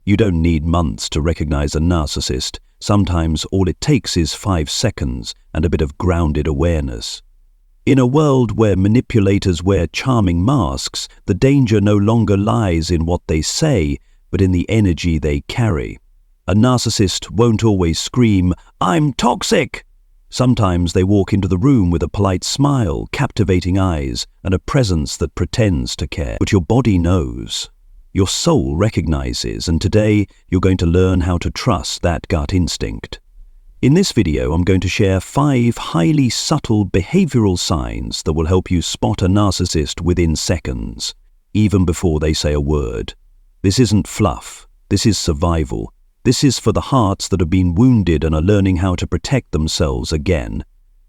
You don't need months to recognize a narcissist. Sometimes all it takes is 5 seconds and a bit of grounded awareness. In a world where manipulators wear charming masks, the danger no longer lies in what they say, but in the energy they carry. A narcissist won't always scream, "I'm toxic!" Sometimes they walk into the room with a polite smile, captivating eyes, and a presence that pretends to care. But your body knows. Your soul recognizes, and today you're going to learn how to trust that gut instinct. In this video, I'm going to share 5 highly subtle behavioral signs that will help you spot a narcissist within seconds, even before they say a word. This isn't fluff. This is survival. This is for the hearts that have been wounded and are learning how to protect themselves again.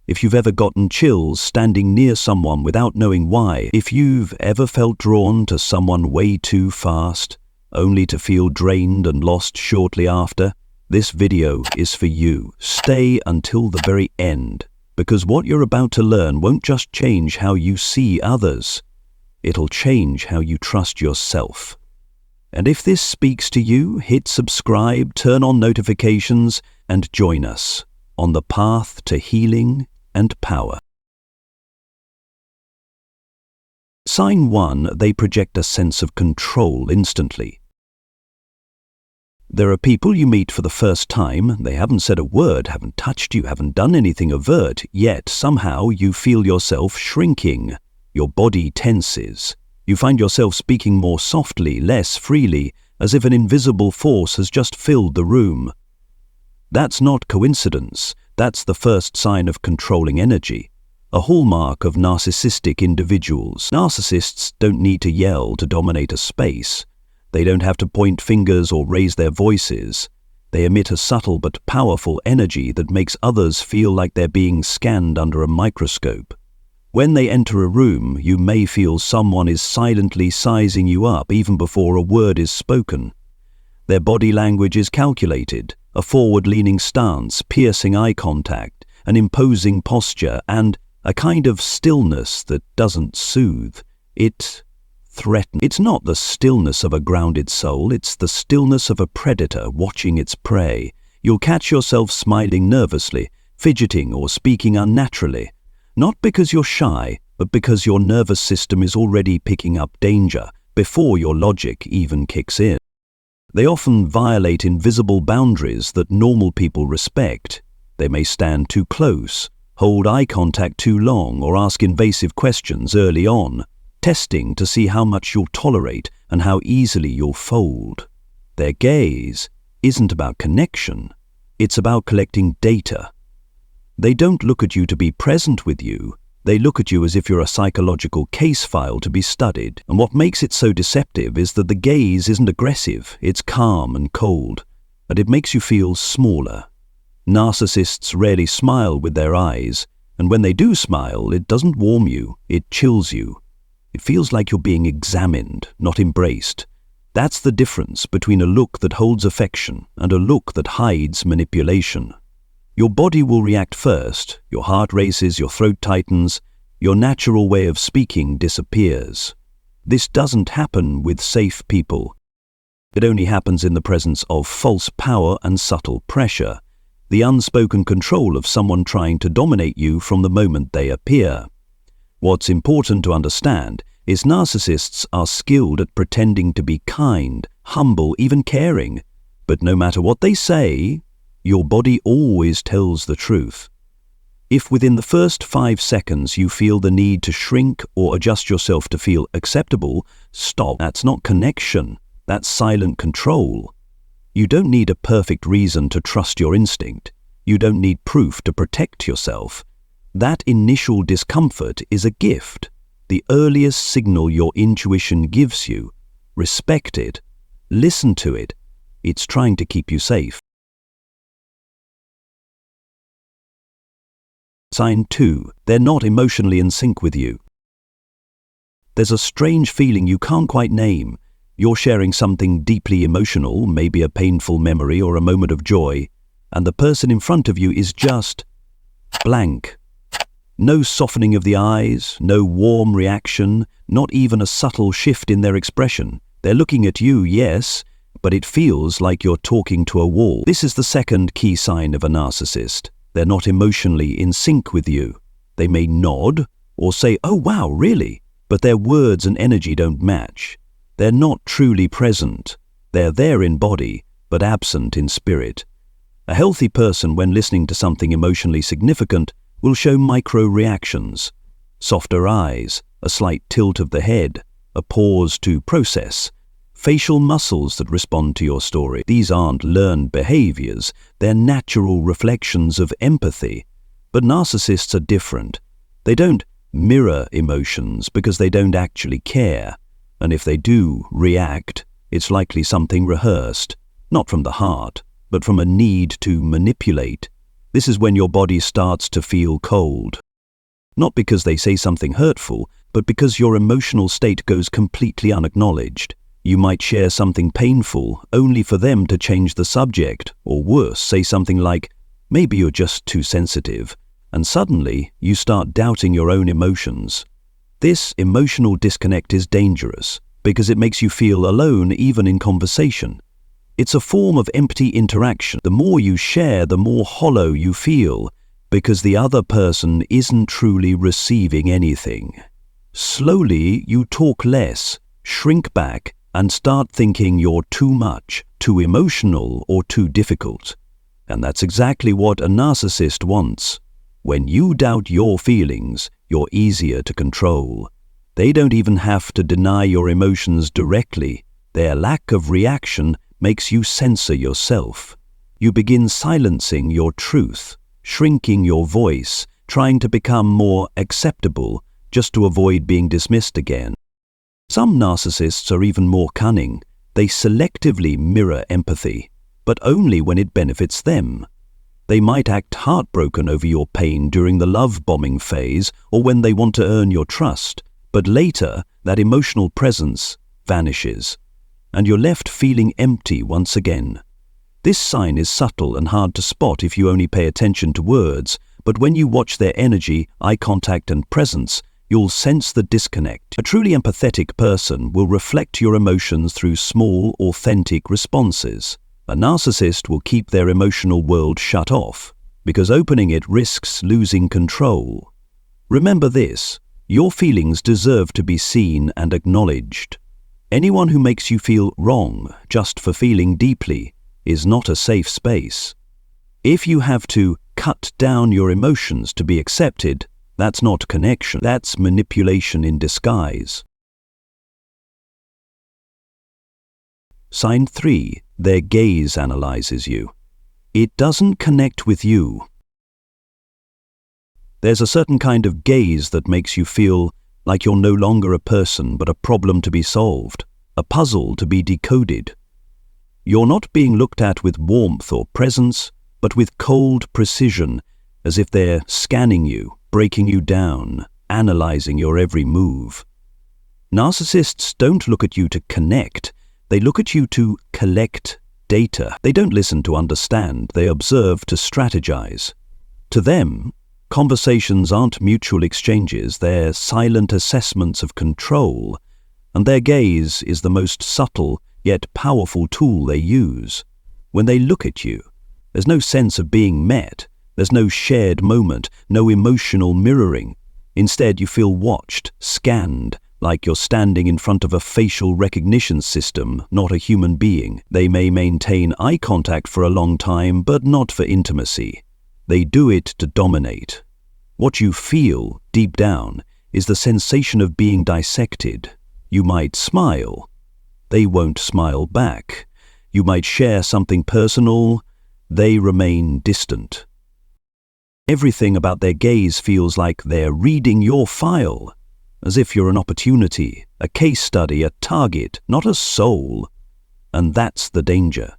If you've ever gotten chills standing near someone without knowing why, if you've ever felt drawn to someone way too fast, only to feel drained and lost shortly after, this video is for you. Stay until the very end, because what you're about to learn won't just change how you see others, it'll change how you trust yourself. And if this speaks to you, hit subscribe, turn on notifications, and join us on the path to healing and power. Sign 1, they project a sense of control instantly. There are people you meet for the first time, they haven't said a word, haven't touched you, haven't done anything overt, yet somehow you feel yourself shrinking. Your body tenses. You find yourself speaking more softly, less freely, as if an invisible force has just filled the room. That's not coincidence. That's the first sign of controlling energy, a hallmark of narcissistic individuals. Narcissists don't need to yell to dominate a space. They don't have to point fingers or raise their voices. They emit a subtle but powerful energy that makes others feel like they're being scanned under a microscope. When they enter a room, you may feel someone is silently sizing you up even before a word is spoken. Their body language is calculated. A forward-leaning stance, piercing eye contact, an imposing posture, and a kind of stillness that doesn't soothe. It threatens. It's not the stillness of a grounded soul, it's the stillness of a predator watching its prey. You'll catch yourself smiling nervously, fidgeting or speaking unnaturally, not because you're shy, but because your nervous system is already picking up danger before your logic even kicks in. They often violate invisible boundaries that normal people respect. They may stand too close, hold eye contact too long, or ask invasive questions early on, testing to see how much you'll tolerate and how easily you'll fold. Their gaze isn't about connection, it's about collecting data. They don't look at you to be present with you. They look at you as if you're a psychological case file to be studied. And what makes it so deceptive is that the gaze isn't aggressive, it's calm and cold, and it makes you feel smaller. Narcissists rarely smile with their eyes, and when they do smile, it doesn't warm you, it chills you. It feels like you're being examined, not embraced. That's the difference between a look that holds affection and a look that hides manipulation. Your body will react first, your heart races, your throat tightens, your natural way of speaking disappears. This doesn't happen with safe people. It only happens in the presence of false power and subtle pressure, the unspoken control of someone trying to dominate you from the moment they appear. What's important to understand is narcissists are skilled at pretending to be kind, humble, even caring, but no matter what they say, your body always tells the truth. If within the first 5 seconds you feel the need to shrink or adjust yourself to feel acceptable, stop. That's not connection, that's silent control. You don't need a perfect reason to trust your instinct. You don't need proof to protect yourself. That initial discomfort is a gift, the earliest signal your intuition gives you. Respect it. Listen to it. It's trying to keep you safe. Sign 2, they're not emotionally in sync with you. There's a strange feeling you can't quite name. You're sharing something deeply emotional, maybe a painful memory or a moment of joy, and the person in front of you is just blank. No softening of the eyes, no warm reaction, not even a subtle shift in their expression. They're looking at you, yes, but it feels like you're talking to a wall. This is the second key sign of a narcissist. They're not emotionally in sync with you. They may nod or say, "Oh wow, really?" but their words and energy don't match. They're not truly present. They're there in body, but absent in spirit. A healthy person, when listening to something emotionally significant, will show micro-reactions. Softer eyes, a slight tilt of the head, a pause to process, facial muscles that respond to your story. These aren't learned behaviors, they're natural reflections of empathy. But narcissists are different. They don't mirror emotions because they don't actually care. And if they do react, it's likely something rehearsed, not from the heart, but from a need to manipulate. This is when your body starts to feel cold. Not because they say something hurtful, but because your emotional state goes completely unacknowledged. You might share something painful only for them to change the subject, or worse, say something like, "Maybe you're just too sensitive," and suddenly you start doubting your own emotions. This emotional disconnect is dangerous because it makes you feel alone even in conversation. It's a form of empty interaction. The more you share, the more hollow you feel because the other person isn't truly receiving anything. Slowly, you talk less, shrink back, and start thinking you're too much, too emotional, or too difficult. And that's exactly what a narcissist wants. When you doubt your feelings, you're easier to control. They don't even have to deny your emotions directly. Their lack of reaction makes you censor yourself. You begin silencing your truth, shrinking your voice, trying to become more acceptable just to avoid being dismissed again. Some narcissists are even more cunning. They selectively mirror empathy, but only when it benefits them. They might act heartbroken over your pain during the love-bombing phase or when they want to earn your trust, but later that emotional presence vanishes, and you're left feeling empty once again. This sign is subtle and hard to spot if you only pay attention to words, but when you watch their energy, eye contact and presence, you'll sense the disconnect. A truly empathetic person will reflect your emotions through small, authentic responses. A narcissist will keep their emotional world shut off, because opening it risks losing control. Remember this, your feelings deserve to be seen and acknowledged. Anyone who makes you feel wrong just for feeling deeply is not a safe space. If you have to cut down your emotions to be accepted, that's not connection, that's manipulation in disguise. Sign 3. Their gaze analyzes you. It doesn't connect with you. There's a certain kind of gaze that makes you feel like you're no longer a person but a problem to be solved, a puzzle to be decoded. You're not being looked at with warmth or presence, but with cold precision, as if they're scanning you, breaking you down, analyzing your every move. Narcissists don't look at you to connect, they look at you to collect data. They don't listen to understand, they observe to strategize. To them, conversations aren't mutual exchanges, they're silent assessments of control, and their gaze is the most subtle yet powerful tool they use. When they look at you, there's no sense of being met, there's no shared moment, no emotional mirroring. Instead, you feel watched, scanned, like you're standing in front of a facial recognition system, not a human being. They may maintain eye contact for a long time, but not for intimacy. They do it to dominate. What you feel, deep down, is the sensation of being dissected. You might smile. They won't smile back. You might share something personal. They remain distant. Everything about their gaze feels like they're reading your file, as if you're an opportunity, a case study, a target, not a soul. And that's the danger.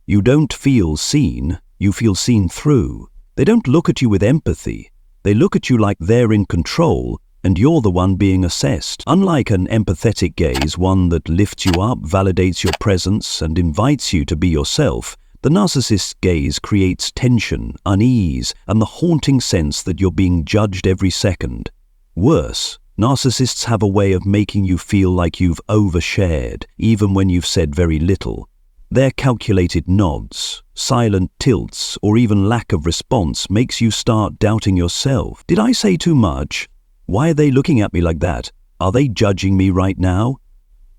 You don't feel seen, you feel seen through. They don't look at you with empathy. They look at you like they're in control and you're the one being assessed. Unlike an empathetic gaze, one that lifts you up, validates your presence, and invites you to be yourself, the narcissist's gaze creates tension, unease, and the haunting sense that you're being judged every second. Worse, narcissists have a way of making you feel like you've overshared, even when you've said very little. Their calculated nods, silent tilts, or even lack of response makes you start doubting yourself. Did I say too much? Why are they looking at me like that? Are they judging me right now?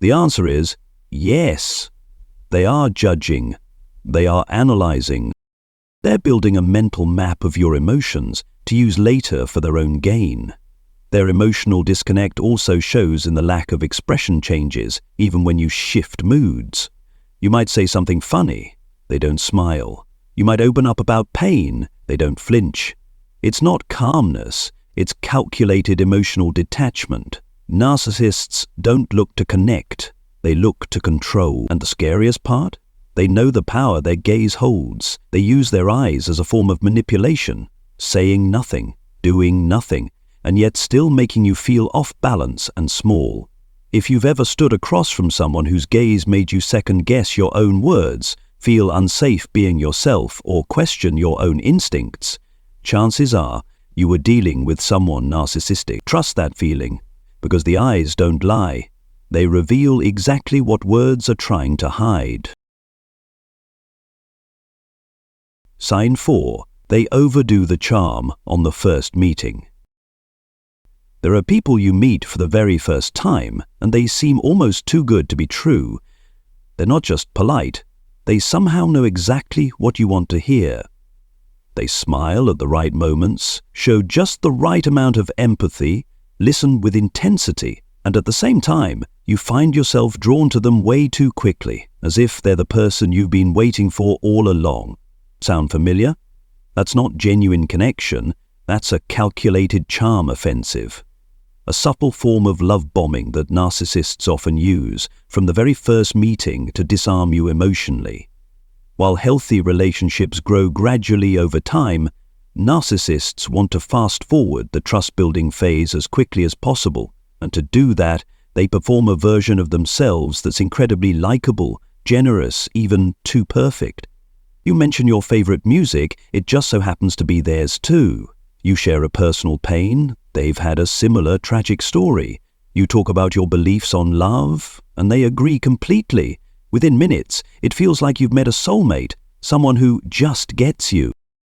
The answer is yes. They are judging. They are analyzing. They're building a mental map of your emotions to use later for their own gain. Their emotional disconnect also shows in the lack of expression changes, even when you shift moods. You might say something funny, they don't smile. You might open up about pain, they don't flinch. It's not calmness, it's calculated emotional detachment. Narcissists don't look to connect, they look to control. And the scariest part? They know the power their gaze holds. They use their eyes as a form of manipulation, saying nothing, doing nothing, and yet still making you feel off balance and small. If you've ever stood across from someone whose gaze made you second-guess your own words, feel unsafe being yourself, or question your own instincts, chances are you were dealing with someone narcissistic. Trust that feeling, because the eyes don't lie. They reveal exactly what words are trying to hide. Sign 4. They overdo the charm on the first meeting. There are people you meet for the very first time, and they seem almost too good to be true. They're not just polite, they somehow know exactly what you want to hear. They smile at the right moments, show just the right amount of empathy, listen with intensity, and at the same time, you find yourself drawn to them way too quickly, as if they're the person you've been waiting for all along. Sound familiar? That's not genuine connection, that's a calculated charm offensive. A subtle form of love bombing that narcissists often use from the very first meeting to disarm you emotionally. While healthy relationships grow gradually over time, narcissists want to fast forward the trust-building phase as quickly as possible, and to do that, they perform a version of themselves that's incredibly likable, generous, even too perfect. You mention your favorite music, it just so happens to be theirs too. You share a personal pain, they've had a similar tragic story. You talk about your beliefs on love, and they agree completely. Within minutes, it feels like you've met a soulmate, someone who just gets you.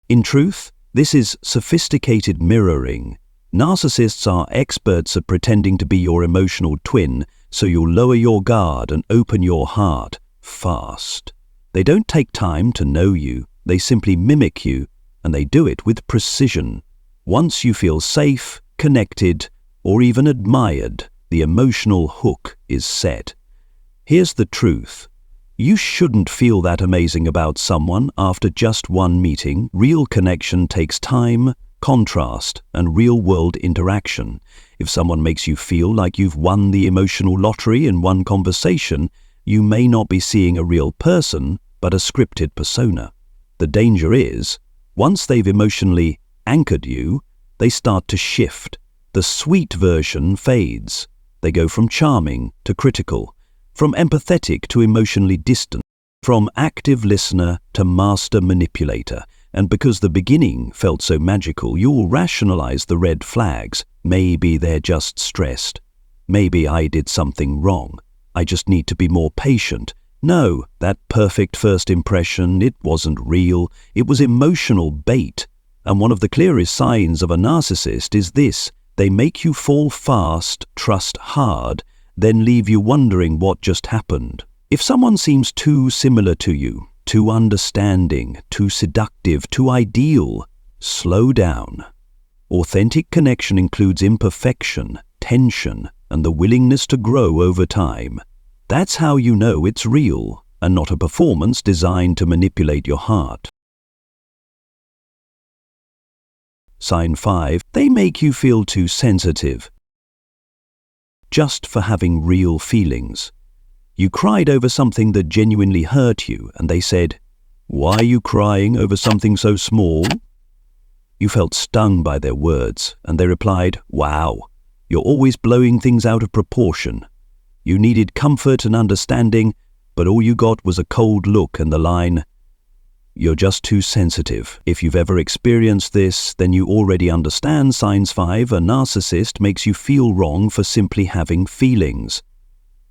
In truth, this is sophisticated mirroring. Narcissists are experts at pretending to be your emotional twin, so you'll lower your guard and open your heart fast. They don't take time to know you, they simply mimic you, and they do it with precision. Once you feel safe, connected, or even admired, the emotional hook is set. Here's the truth. You shouldn't feel that amazing about someone after just one meeting. Real connection takes time, contrast, and real-world interaction. If someone makes you feel like you've won the emotional lottery in one conversation, you may not be seeing a real person, but a scripted persona. The danger is, once they've emotionally anchored you, they start to shift. The sweet version fades. They go from charming to critical, from empathetic to emotionally distant, from active listener to master manipulator. And because the beginning felt so magical, you'll rationalize the red flags. Maybe they're just stressed. Maybe I did something wrong. I just need to be more patient. No, that perfect first impression, it wasn't real. It was emotional bait. And one of the clearest signs of a narcissist is this: they make you fall fast, trust hard, then leave you wondering what just happened. If someone seems too similar to you, too understanding, too seductive, too ideal, slow down. Authentic connection includes imperfection, tension, and the willingness to grow over time. That's how you know it's real, and not a performance designed to manipulate your heart. Sign 5. They make you feel too sensitive. Just for having real feelings. You cried over something that genuinely hurt you, and they said, "Why are you crying over something so small?" You felt stung by their words, and they replied, "Wow, you're always blowing things out of proportion." You needed comfort and understanding, but all you got was a cold look and the line, "You're just too sensitive." If you've ever experienced this, then you already understand signs 5. A narcissist makes you feel wrong for simply having feelings.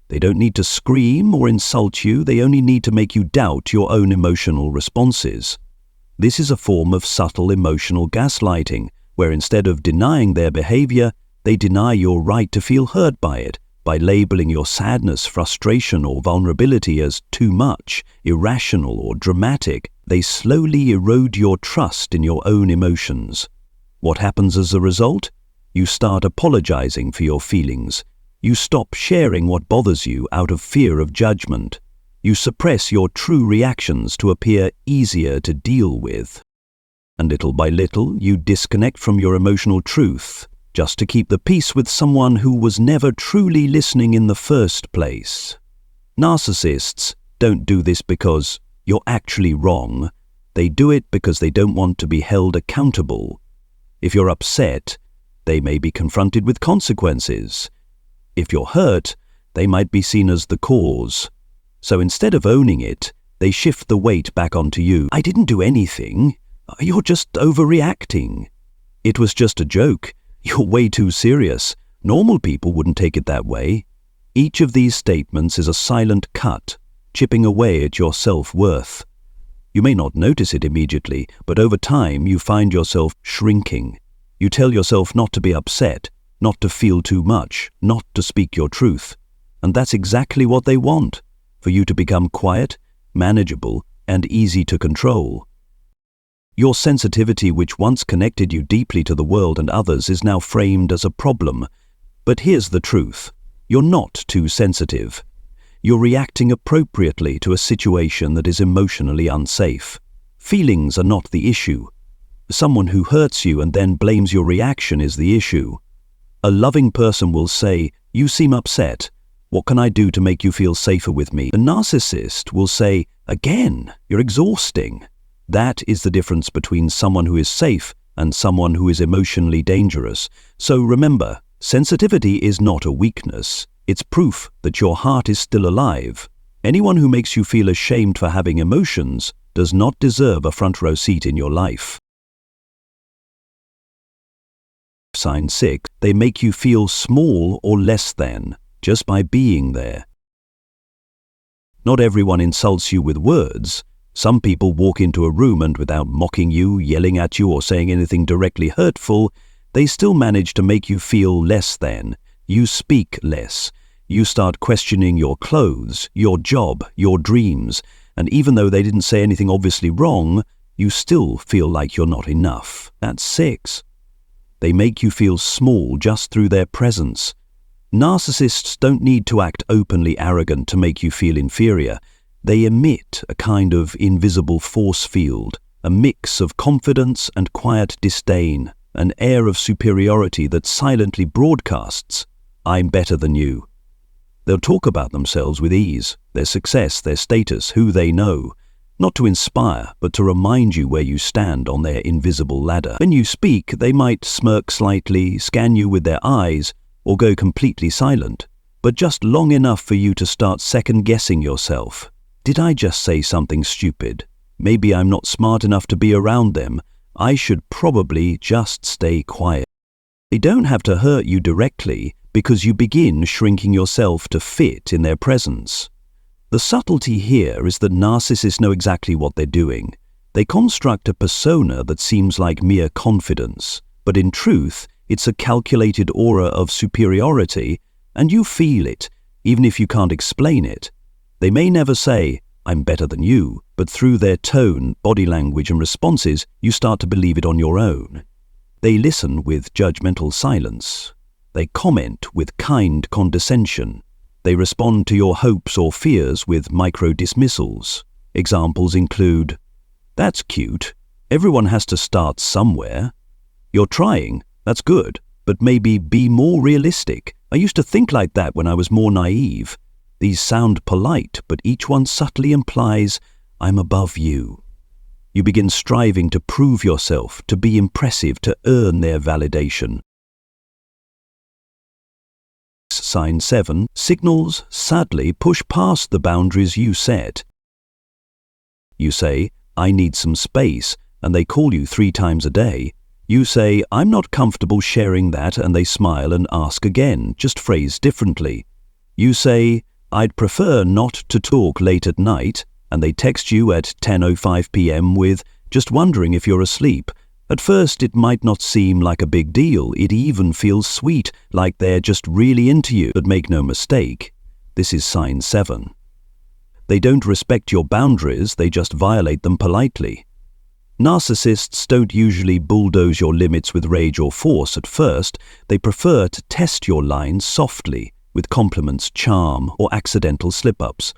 They don't need to scream or insult you, they only need to make you doubt your own emotional responses. This is a form of subtle emotional gaslighting, where instead of denying their behavior, they deny your right to feel hurt by it, by labeling your sadness, frustration, or vulnerability as too much, irrational, or dramatic. They slowly erode your trust in your own emotions. What happens as a result? You start apologizing for your feelings. You stop sharing what bothers you out of fear of judgment. You suppress your true reactions to appear easier to deal with. And little by little, you disconnect from your emotional truth, just to keep the peace with someone who was never truly listening in the first place. Narcissists don't do this because you're actually wrong. They do it because they don't want to be held accountable. If you're upset, they may be confronted with consequences. If you're hurt, they might be seen as the cause. So instead of owning it, they shift the weight back onto you. I didn't do anything. You're just overreacting. It was just a joke. You're way too serious. Normal people wouldn't take it that way. Each of these statements is a silent cut, chipping away at your self-worth. You may not notice it immediately, but over time you find yourself shrinking. You tell yourself not to be upset, not to feel too much, not to speak your truth. And that's exactly what they want, for you to become quiet, manageable, and easy to control. Your sensitivity, which once connected you deeply to the world and others, is now framed as a problem. But here's the truth. You're not too sensitive. You're reacting appropriately to a situation that is emotionally unsafe. Feelings are not the issue. Someone who hurts you and then blames your reaction is the issue. A loving person will say, "You seem upset. What can I do to make you feel safer with me?" A narcissist will say, "Again, you're exhausting." That is the difference between someone who is safe and someone who is emotionally dangerous. So remember, sensitivity is not a weakness. It's proof that your heart is still alive. Anyone who makes you feel ashamed for having emotions does not deserve a front row seat in your life. Sign 6. They make you feel small or less than, just by being there. Not everyone insults you with words. Some people walk into a room and without mocking you, yelling at you, or saying anything directly hurtful, they still manage to make you feel less than. You speak less. You start questioning your clothes, your job, your dreams, and even though they didn't say anything obviously wrong, you still feel like you're not enough. That's 6. They make you feel small just through their presence. Narcissists don't need to act openly arrogant to make you feel inferior. They emit a kind of invisible force field, a mix of confidence and quiet disdain, an air of superiority that silently broadcasts, "I'm better than you." They'll talk about themselves with ease, their success, their status, who they know, not to inspire, but to remind you where you stand on their invisible ladder. When you speak, they might smirk slightly, scan you with their eyes, or go completely silent, but just long enough for you to start second-guessing yourself. Did I just say something stupid? Maybe I'm not smart enough to be around them. I should probably just stay quiet. They don't have to hurt you directly because you begin shrinking yourself to fit in their presence. The subtlety here is that narcissists know exactly what they're doing. They construct a persona that seems like mere confidence, but in truth, it's a calculated aura of superiority, and you feel it, even if you can't explain it. They may never say, "I'm better than you," but through their tone, body language, and responses, you start to believe it on your own. They listen with judgmental silence. They comment with kind condescension. They respond to your hopes or fears with micro-dismissals. Examples include, "That's cute. Everyone has to start somewhere. You're trying. That's good. But maybe be more realistic. I used to think like that when I was more naive." These sound polite, but each one subtly implies, "I'm above you." You begin striving to prove yourself, to be impressive, to earn their validation. Sign 7. Signals sadly push past the boundaries you set. You say, "I need some space," and they call you 3 times a day. You say, "I'm not comfortable sharing that," and they smile and ask again, just phrased differently. You say, "I'd prefer not to talk late at night," and they text you at 10:05 p.m. with, "Just wondering if you're asleep." At first, it might not seem like a big deal. It even feels sweet, like they're just really into you. But make no mistake, this is sign 7. They don't respect your boundaries, they just violate them politely. Narcissists don't usually bulldoze your limits with rage or force at first. They prefer to test your lines softly, with compliments, charm, or accidental slip-ups.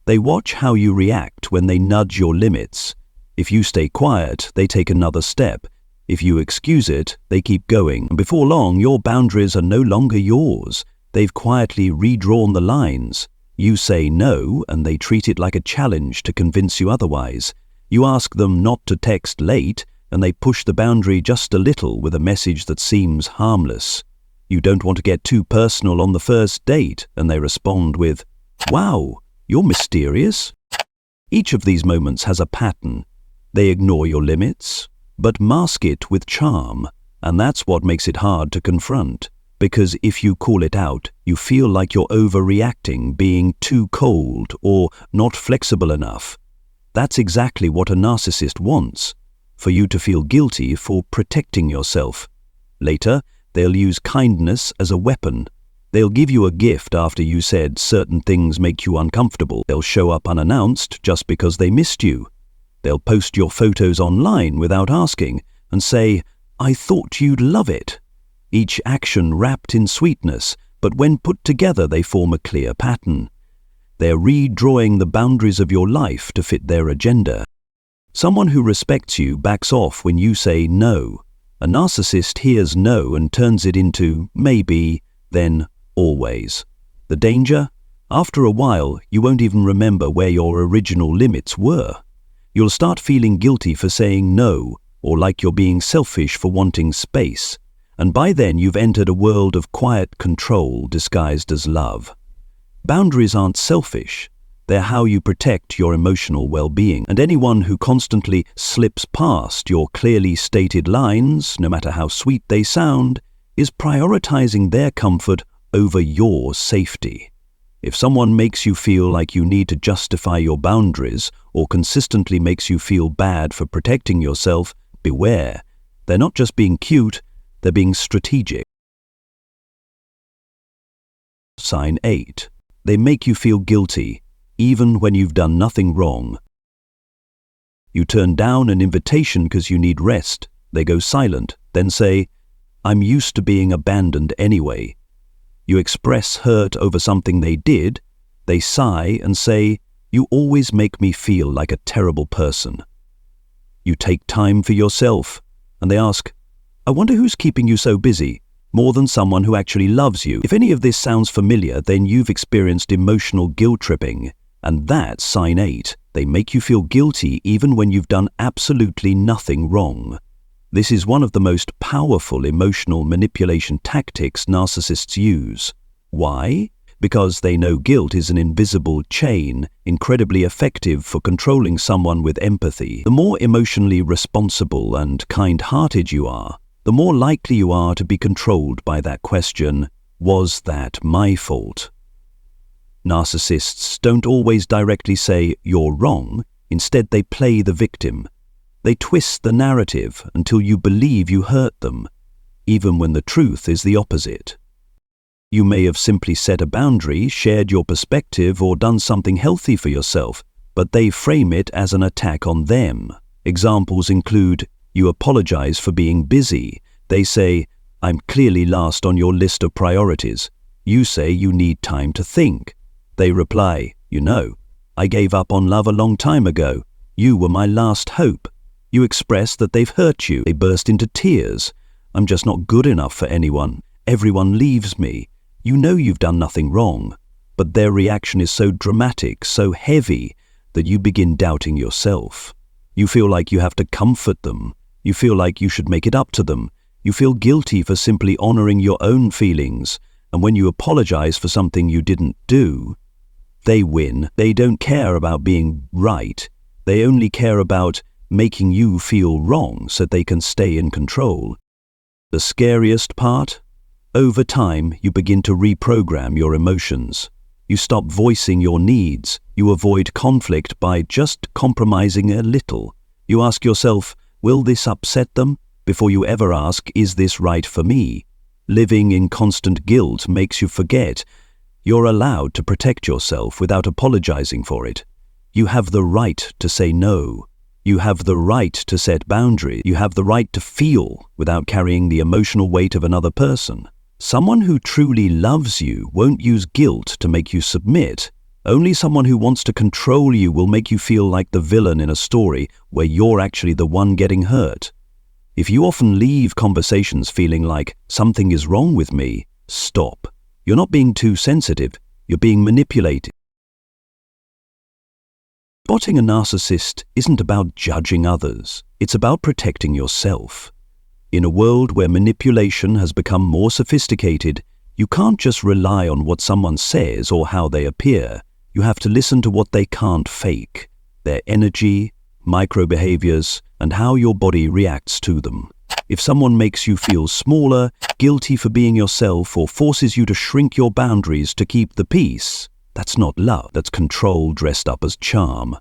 They watch how you react when they nudge your limits. If you stay quiet, they take another step. If you excuse it, they keep going. And before long, your boundaries are no longer yours. They've quietly redrawn the lines. You say no, and they treat it like a challenge to convince you otherwise. You ask them not to text late, and they push the boundary just a little with a message that seems harmless. You don't want to get too personal on the first date, and they respond with, "Wow, you're mysterious." Each of these moments has a pattern. They ignore your limits, but mask it with charm, and that's what makes it hard to confront. Because if you call it out, you feel like you're overreacting, being too cold, or not flexible enough. That's exactly what a narcissist wants, for you to feel guilty for protecting yourself. Later, they'll use kindness as a weapon. They'll give you a gift after you said certain things make you uncomfortable. They'll show up unannounced just because they missed you. They'll post your photos online without asking and say, "I thought you'd love it." Each action wrapped in sweetness, but when put together they form a clear pattern. They're redrawing the boundaries of your life to fit their agenda. Someone who respects you backs off when you say no. A narcissist hears no and turns it into maybe, then always. The danger? After a while, you won't even remember where your original limits were. You'll start feeling guilty for saying no, or like you're being selfish for wanting space. And by then you've entered a world of quiet control disguised as love. Boundaries aren't selfish. They're how you protect your emotional well-being. And anyone who constantly slips past your clearly stated lines, no matter how sweet they sound, is prioritizing their comfort over your safety. If someone makes you feel like you need to justify your boundaries or consistently makes you feel bad for protecting yourself, beware. They're not just being cute, they're being strategic. Sign 8. They make you feel guilty, even when you've done nothing wrong. You turn down an invitation because you need rest. They go silent, then say, "I'm used to being abandoned anyway." You express hurt over something they did. They sigh and say, "You always make me feel like a terrible person." You take time for yourself, and they ask, "I wonder who's keeping you so busy?" More than someone who actually loves you. If any of this sounds familiar, then you've experienced emotional guilt tripping. And that's sign 8. They make you feel guilty even when you've done absolutely nothing wrong. This is one of the most powerful emotional manipulation tactics narcissists use. Why? Because they know guilt is an invisible chain, incredibly effective for controlling someone with empathy. The more emotionally responsible and kind-hearted you are, the more likely you are to be controlled by that question, "Was that my fault?" Narcissists don't always directly say, "You're wrong." Instead, they play the victim. They twist the narrative until you believe you hurt them, even when the truth is the opposite. You may have simply set a boundary, shared your perspective, or done something healthy for yourself, but they frame it as an attack on them. Examples include, you apologize for being busy. They say, "I'm clearly last on your list of priorities." You say you need time to think. They reply, "You know, I gave up on love a long time ago. You were my last hope." You express that they've hurt you. They burst into tears. "I'm just not good enough for anyone. Everyone leaves me." You know you've done nothing wrong, but their reaction is so dramatic, so heavy, that you begin doubting yourself. You feel like you have to comfort them. You feel like you should make it up to them. You feel guilty for simply honoring your own feelings, and when you apologize for something you didn't do, they win. They don't care about being right. They only care about making you feel wrong so they can stay in control. The scariest part? Over time, you begin to reprogram your emotions. You stop voicing your needs. You avoid conflict by just compromising a little. You ask yourself, will this upset them? Before you ever ask, is this right for me? Living in constant guilt makes you forget you're allowed to protect yourself without apologizing for it. You have the right to say no. You have the right to set boundaries. You have the right to feel without carrying the emotional weight of another person. Someone who truly loves you won't use guilt to make you submit. Only someone who wants to control you will make you feel like the villain in a story where you're actually the one getting hurt. If you often leave conversations feeling like something is wrong with me, stop. You're not being too sensitive, you're being manipulated. Spotting a narcissist isn't about judging others, it's about protecting yourself. In a world where manipulation has become more sophisticated, you can't just rely on what someone says or how they appear. You have to listen to what they can't fake, their energy, micro-behaviors, and how your body reacts to them. If someone makes you feel smaller, guilty for being yourself, or forces you to shrink your boundaries to keep the peace, that's not love, that's control dressed up as charm.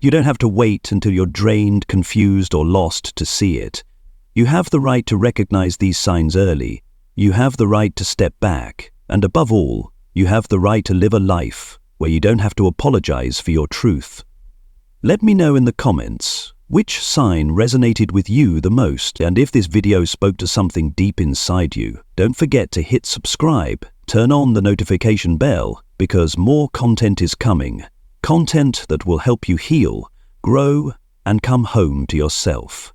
You don't have to wait until you're drained, confused, or lost to see it. You have the right to recognize these signs early. You have the right to step back. And above all, you have the right to live a life where you don't have to apologize for your truth. Let me know in the comments which sign resonated with you the most, and if this video spoke to something deep inside you. Don't forget to hit subscribe, turn on the notification bell, because more content is coming. Content that will help you heal, grow, and come home to yourself.